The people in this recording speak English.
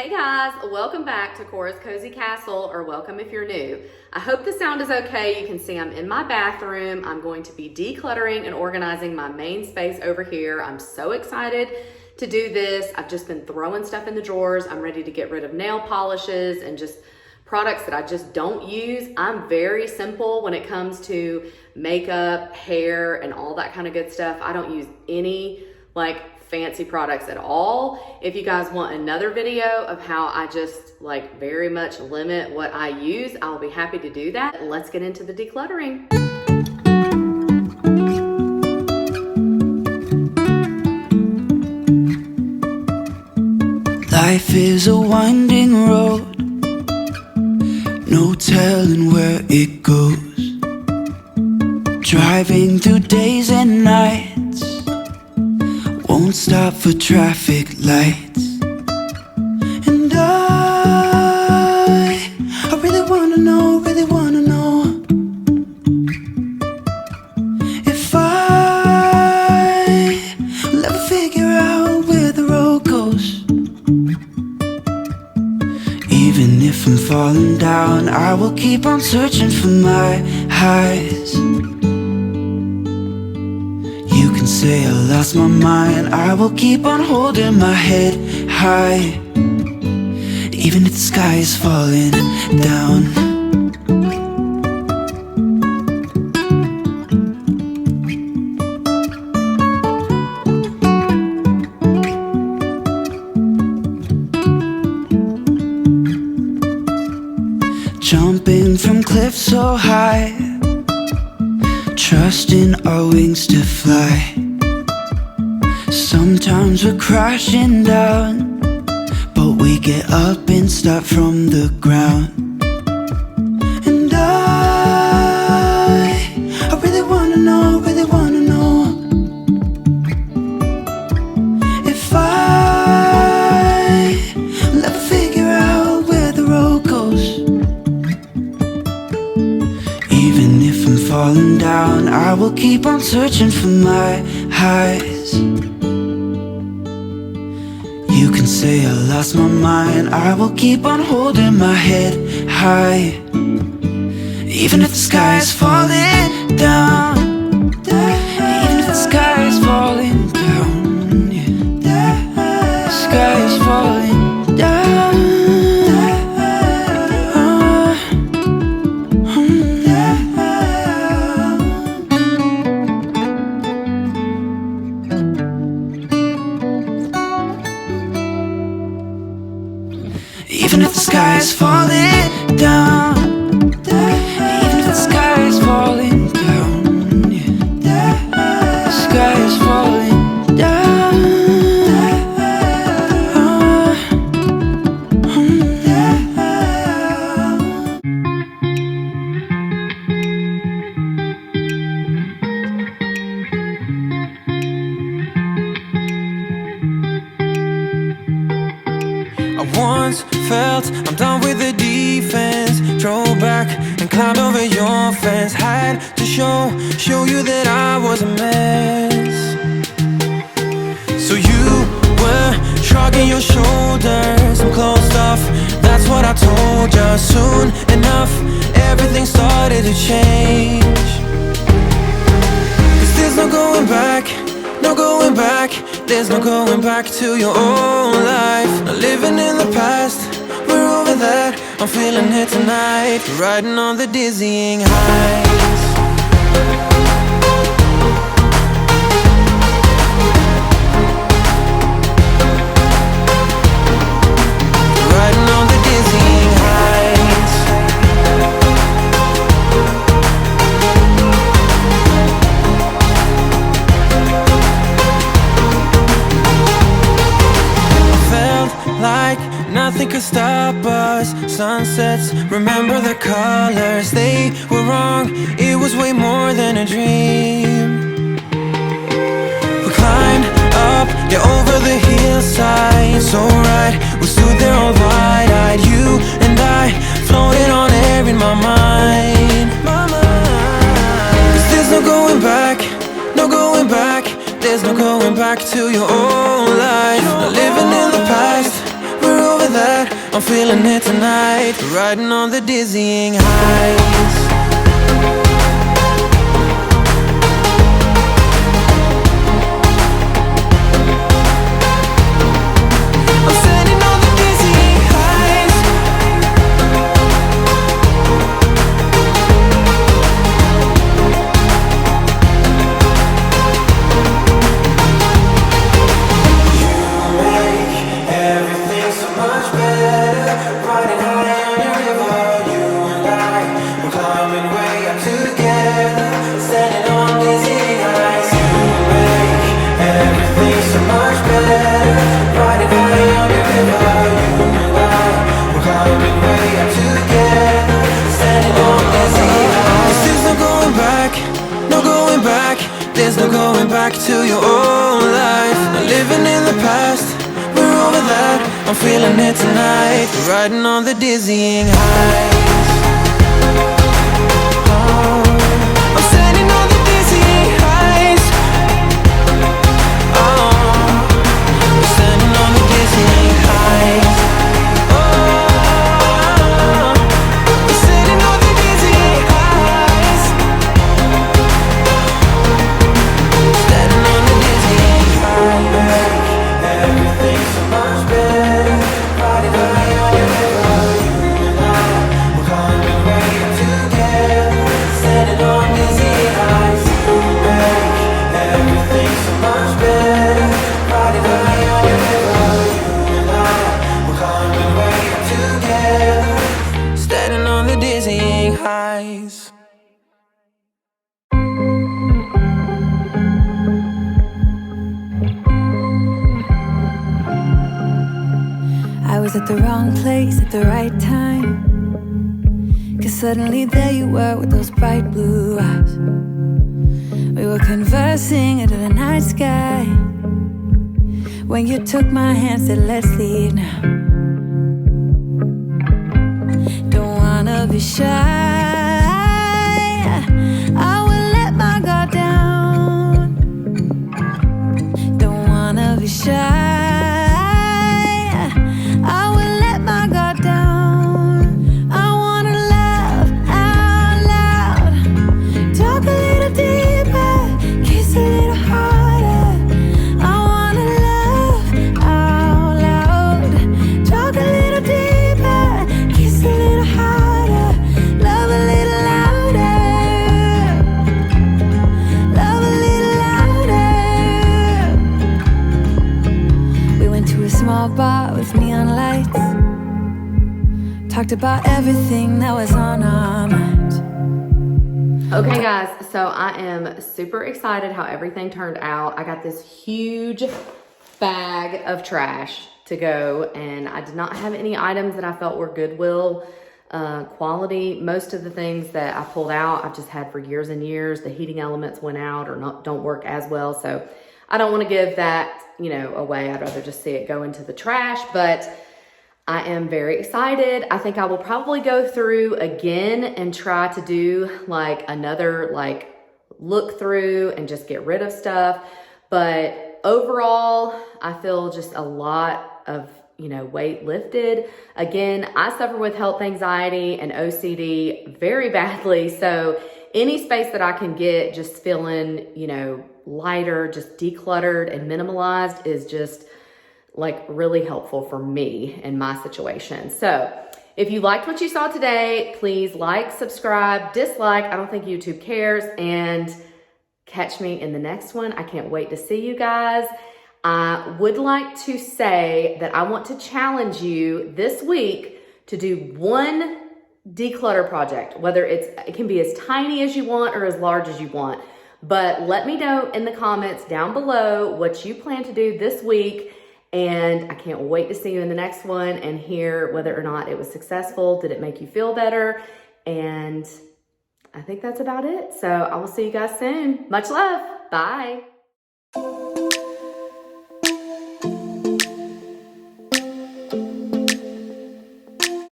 Hey guys, welcome back to Cora's Cozy Castle, or welcome if you're new. I hope the sound is okay. You can see I'm in my bathroom. I'm going to be decluttering and organizing my main space over here. I'm so excited to do this. I've just been throwing stuff in the drawers. I'm ready to get rid of nail polishes and just products that I just don't use. I'm very simple when it comes to makeup, hair, and all that kind of good stuff. I don't use any fancy products at all. If you guys want another video of how I just very much limit what I use, I'll be happy to do that. Let's get into the decluttering. Life is a winding road, no telling where it goes. Driving through days and nights, won't stop for traffic lights. And I really wanna know if I will ever figure out where the road goes. Even if I'm falling down, I will keep on searching for my highs. You can say I lost my mind, I will keep on holding my head high, even if the sky is falling down. Jumping from cliffs so high, trusting our wings to fly. Sometimes we're crashing down, but we get up and start from the ground. And I really wanna know if I will ever figure out where the road goes. Even if I'm falling down, I will keep on searching for my highs. You can say I lost my mind, I will keep on holding my head high, even if the sky is falling down. Even if the sky is falling down, yeah. The sky is falling down. Even if the sky is falling down, even if the sky is falling down, yeah. The sky is falling down. I once felt I'm done with the defense. Drove back and climbed over your fence. Had to show you that I was a mess. So you were shrugging your shoulders. I'm closed off, that's what I told you. Soon enough, everything started to change. 'Cause there's no going back, no going back. There's no going back to your old life. Not living in the past, we're over that. I'm feeling it tonight, riding on the dizzying highs. Riding on the dizzying highs. Like nothing could stop us. Sunsets, remember the colors. They were wrong, it was way more than a dream. We climbed up, yeah, over the hillside. So right, we stood there all wide-eyed. You and I, floating on air in my mind. 'Cause there's no going back, no going back. There's no going back to your old life. Not living in the past, we're over that, I'm feeling it tonight. Riding on the dizzying heights. I'm standing on the dizzying heights. Everything's so much better, riding high on your river. You and I, we're climbing way up together, standing on dizzy heights. You make everything so much better, riding high on your river. You and I, we're climbing way up together, standing on dizzy heights. There's no going back, no going back. There's no going back to your old life. Not living in the past, we're over that. I'm feeling it tonight. Riding on the dizzying heights. Oh, I'm standing on the dizzying heights. Oh, I'm standing on the dizzying heights. Oh, I'm standing on the dizzying heights. Standing on the dizzying heights. Everything's so much better, riding high on your river. You and I, we're climbing way up together, standing on dizzy heights. You make everything so much better, riding high on your river. You and I, we're climbing way up together, standing on the dizzying heights. I was at the wrong place at the right time, 'cause suddenly there you were with those bright blue eyes. We were conversing under the night sky, when you took my hand, said let's leave now. Don't wanna be shy, I will let my guard down. Don't wanna be shy, bar with neon lights, talked about everything that was on our minds. Okay guys, so I am super excited how everything turned out. I got this huge bag of trash to go, and I did not have any items that I felt were Goodwill quality. Most of the things that I pulled out, I've just had for years and years. The heating elements went out or don't work as well, so I don't want to give that, away. I'd rather just see it go into the trash, but I am very excited. I think I will probably go through again and try to do like another look through and just get rid of stuff. But overall, I feel just a lot of, weight lifted. Again, I suffer with health anxiety and OCD very badly. So any space that I can get just feeling, lighter, just decluttered and minimalized is just really helpful for me in my situation. So if you liked what you saw today, please like, subscribe, dislike. I don't think YouTube cares, and catch me in the next one. I can't wait to see you guys. I would like to say that I want to challenge you this week to do one declutter project, whether it can be as tiny as you want or as large as you want. But let me know in the comments down below what you plan to do this week. And I can't wait to see you in the next one and hear whether or not it was successful. Did it make you feel better? And I think that's about it. So I will see you guys soon. Much love. Bye.